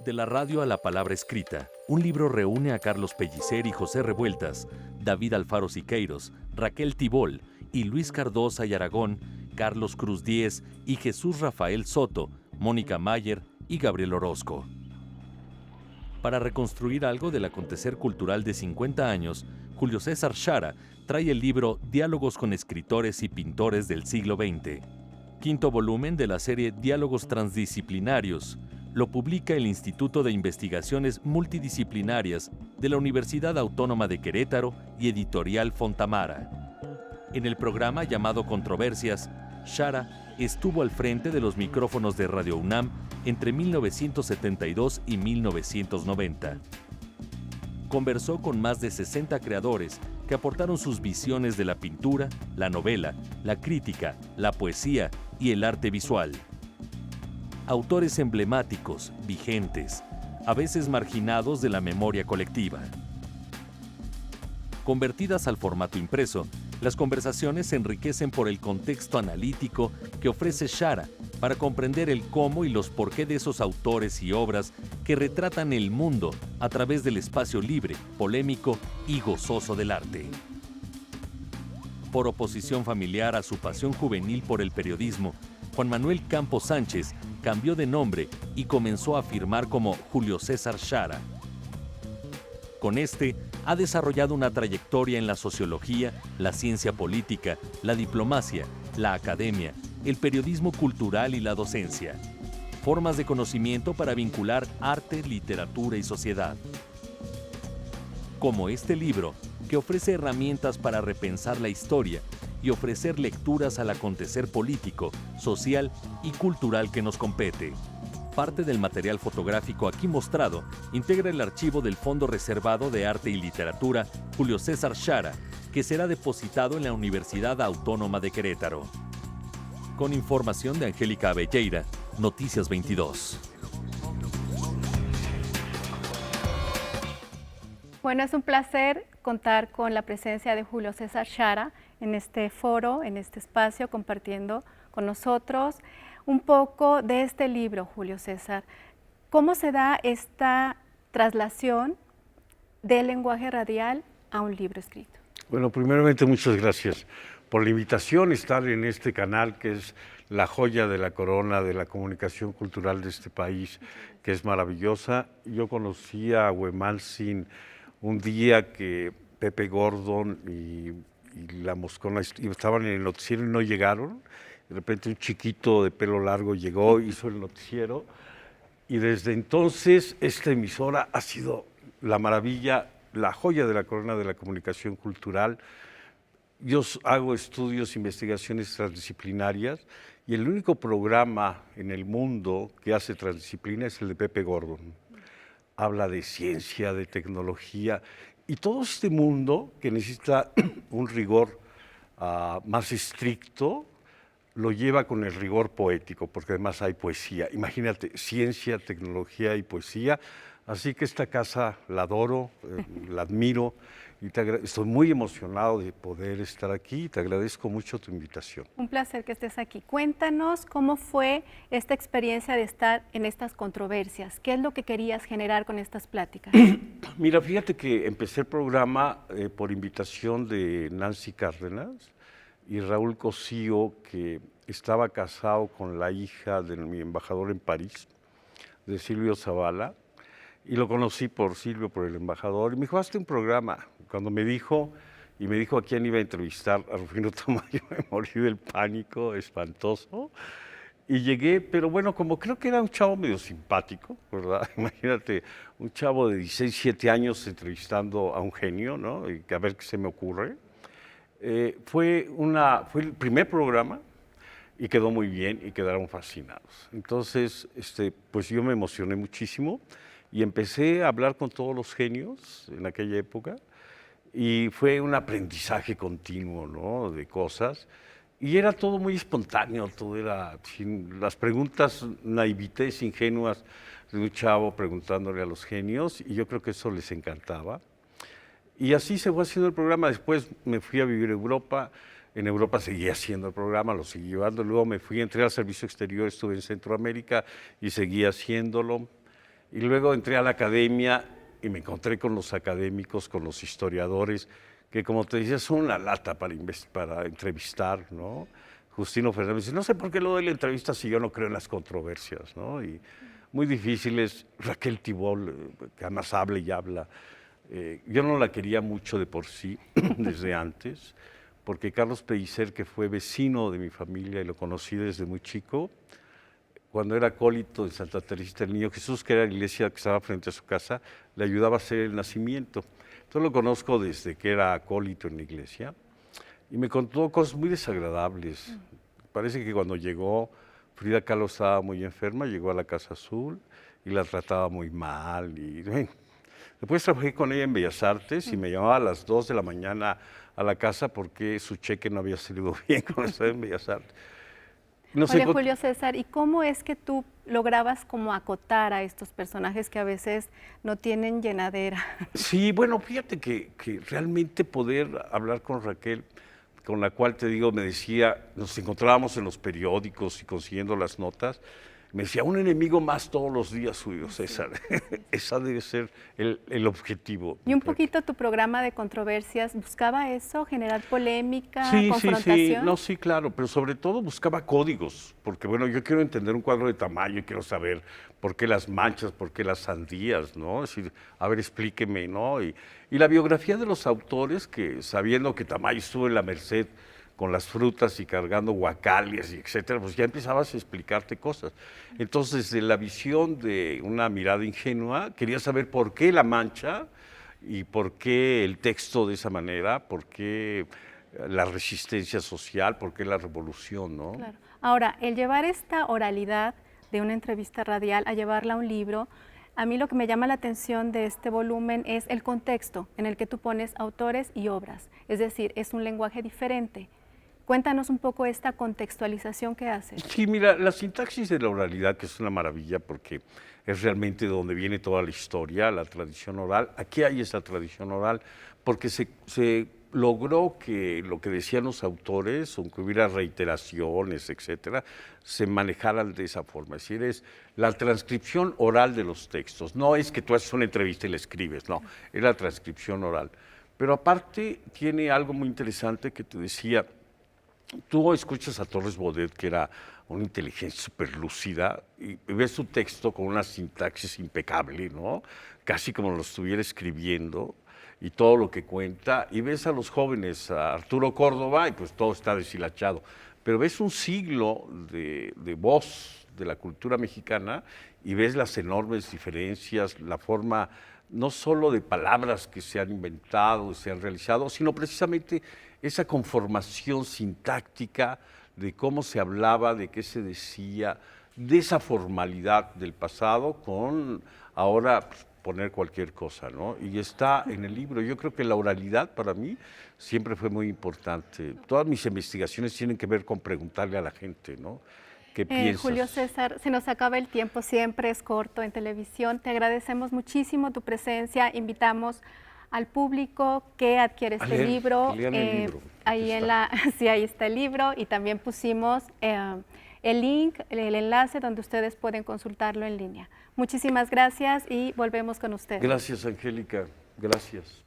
De la radio a la palabra escrita, un libro reúne a Carlos Pellicer y José Revueltas, David Alfaro Siqueiros, Raquel Tibol y Luis Cardosa y Aragón, Carlos Cruz Diez y Jesús Rafael Soto, Mónica Mayer y Gabriel Orozco. Para reconstruir algo del acontecer cultural de 50 años, Julio César Chara trae el libro Diálogos con escritores y pintores del siglo XX. Quinto volumen de la serie Diálogos Transdisciplinarios. Lo publica el Instituto de Investigaciones Multidisciplinarias de la Universidad Autónoma de Querétaro y Editorial Fontamara. En el programa llamado Controversias, Chara estuvo al frente de los micrófonos de Radio UNAM entre 1972 y 1990. Conversó con más de 60 creadores que aportaron sus visiones de la pintura, la novela, la crítica, la poesía y el arte visual. Autores emblemáticos, vigentes, a veces marginados de la memoria colectiva. Convertidas al formato impreso, las conversaciones se enriquecen por el contexto analítico que ofrece Chara para comprender el cómo y los por qué de esos autores y obras que retratan el mundo a través del espacio libre, polémico y gozoso del arte. Por oposición familiar a su pasión juvenil por el periodismo, Juan Manuel Campos Sánchez cambió de nombre y comenzó a firmar como Julio César Chara. Con este, ha desarrollado una trayectoria en la sociología, la ciencia política, la diplomacia, la academia, el periodismo cultural y la docencia. Formas de conocimiento para vincular arte, literatura y sociedad. Como este libro, que ofrece herramientas para repensar la historia y ofrecer lecturas al acontecer político, social y cultural que nos compete. Parte del material fotográfico aquí mostrado integra el archivo del Fondo Reservado de Arte y Literatura Julio César Chara, que será depositado en la Universidad Autónoma de Querétaro. Con información de Angélica Abelleira, Noticias 22. Bueno, es un placer contar con la presencia de Julio César Chara en este foro, en este espacio, compartiendo con nosotros un poco de este libro, Julio César. ¿Cómo se da esta traslación del lenguaje radial a un libro escrito? Bueno, primeramente muchas gracias por la invitación a estar en este canal que es la joya de la corona de la comunicación cultural de este país, que es maravillosa. Yo conocí a Huemalsin un día que Pepe Gordon y la Moscona estaban en el noticiero y no llegaron. De repente un chiquito de pelo largo llegó, hizo el noticiero y desde entonces esta emisora ha sido la maravilla, la joya de la corona de la comunicación cultural. Yo hago estudios, investigaciones transdisciplinarias y el único programa en el mundo que hace transdisciplina es el de Pepe Gordon. Habla de ciencia, de tecnología y todo este mundo que necesita un rigor más estricto, lo lleva con el rigor poético, porque además hay poesía. Imagínate, ciencia, tecnología y poesía. Así que esta casa la adoro, la admiro y estoy muy emocionado de poder estar aquí y te agradezco mucho tu invitación. Un placer que estés aquí. Cuéntanos cómo fue esta experiencia de estar en estas controversias. ¿Qué es lo que querías generar con estas pláticas? Mira, fíjate que empecé el programa por invitación de Nancy Cárdenas y Raúl Cosío, que estaba casado con la hija de mi embajador en París, de Silvio Zavala, y lo conocí por Silvio, por el embajador, y me dijo, hazte un programa. Cuando me dijo a quién iba a entrevistar, a Rufino Tamayo, me morí del pánico, espantoso, y llegué, pero bueno, como creo que era un chavo medio simpático, ¿verdad? Imagínate, un chavo de 16, 17 años entrevistando a un genio, ¿no? Y a ver qué se me ocurre. Fue el primer programa y quedó muy bien y quedaron fascinados. Entonces, pues yo me emocioné muchísimo y empecé a hablar con todos los genios en aquella época y fue un aprendizaje continuo, ¿no? De cosas y era todo muy espontáneo, todo era sin las preguntas naivités ingenuas de un chavo preguntándole a los genios y yo creo que eso les encantaba. Y así se fue haciendo el programa. Después me fui a vivir a Europa. En Europa seguí haciendo el programa, lo seguí llevando. Luego me fui, entré al servicio exterior, estuve en Centroamérica y seguí haciéndolo. Y luego entré a la academia y me encontré con los académicos, con los historiadores, que como te decía, son una lata para entrevistar, ¿no? Justino Fernández dice, no sé por qué lo doy la entrevista si yo no creo en las controversias, ¿no? Y muy difíciles. Raquel Tibol, que además habla y habla. Yo no la quería mucho de por sí, desde antes, porque Carlos Pellicer, que fue vecino de mi familia y lo conocí desde muy chico, cuando era acólito en Santa Teresita del Niño Jesús, que era la iglesia que estaba frente a su casa, le ayudaba a hacer el nacimiento. Entonces lo conozco desde que era acólito en la iglesia y me contó cosas muy desagradables. Parece que cuando llegó, Frida Kahlo estaba muy enferma, llegó a la Casa Azul y la trataba muy mal. Después trabajé con ella en Bellas Artes y me llamaba a las 2 de la mañana a la casa porque su cheque no había salido bien cuando estaba en Bellas Artes. No sé, Oye, Julio César, ¿y cómo es que tú lograbas como acotar a estos personajes que a veces no tienen llenadera? Sí, bueno, fíjate que realmente poder hablar con Raquel, con la cual te digo, me decía, nos encontrábamos en los periódicos y consiguiendo las notas, me decía, un enemigo más todos los días, Julio César. Esa debe ser el objetivo. Y un poquito tu programa de controversias, ¿buscaba eso, generar polémica, Sí, confrontación? sí, no, sí, claro, pero sobre todo buscaba códigos, porque bueno, yo quiero entender un cuadro de tamaño y quiero saber por qué las manchas, por qué las sandías, ¿no? Es decir, a ver, explíqueme, ¿no? Y la biografía de los autores, que sabiendo que Tamayo estuvo en la Merced con las frutas y cargando guacalias y etcétera, pues ya empezabas a explicarte cosas. Entonces, desde la visión de una mirada ingenua, quería saber por qué la mancha y por qué el texto de esa manera, por qué la resistencia social, por qué la revolución, ¿no? Claro. Ahora, el llevar esta oralidad de una entrevista radial a llevarla a un libro, a mí lo que me llama la atención de este volumen es el contexto en el que tú pones autores y obras, es decir, es un lenguaje diferente. Cuéntanos un poco esta contextualización que haces. Sí, mira, la sintaxis de la oralidad, que es una maravilla porque es realmente de donde viene toda la historia, la tradición oral. Aquí hay esa tradición oral porque se logró que lo que decían los autores, aunque hubiera reiteraciones, etcétera, se manejaran de esa forma. Es decir, es la transcripción oral de los textos. No es que tú haces una entrevista y la escribes, no, es la transcripción oral. Pero aparte tiene algo muy interesante que te decía. Tú escuchas a Torres Bodet, que era una inteligencia súper lúcida, y ves su texto con una sintaxis impecable, ¿no? Casi como lo estuviera escribiendo, y todo lo que cuenta, y ves a los jóvenes, a Arturo Córdoba, y pues todo está deshilachado. Pero ves un siglo de voz de la cultura mexicana y ves las enormes diferencias, la forma no solo de palabras que se han inventado, se han realizado, sino precisamente esa conformación sintáctica de cómo se hablaba, de qué se decía, de esa formalidad del pasado con ahora pues, poner cualquier cosa, ¿no? Y está en el libro. Yo creo que la oralidad para mí siempre fue muy importante. Todas mis investigaciones tienen que ver con preguntarle a la gente, ¿no? ¿Qué piensas? Julio César, se nos acaba el tiempo, siempre es corto en televisión. Te agradecemos muchísimo tu presencia. Invitamos al público que adquiere este libro. Lean el libro. Ahí sí, ahí está el libro y también pusimos el link, el enlace donde ustedes pueden consultarlo en línea. Muchísimas gracias y volvemos con ustedes. Gracias, Angélica. Gracias.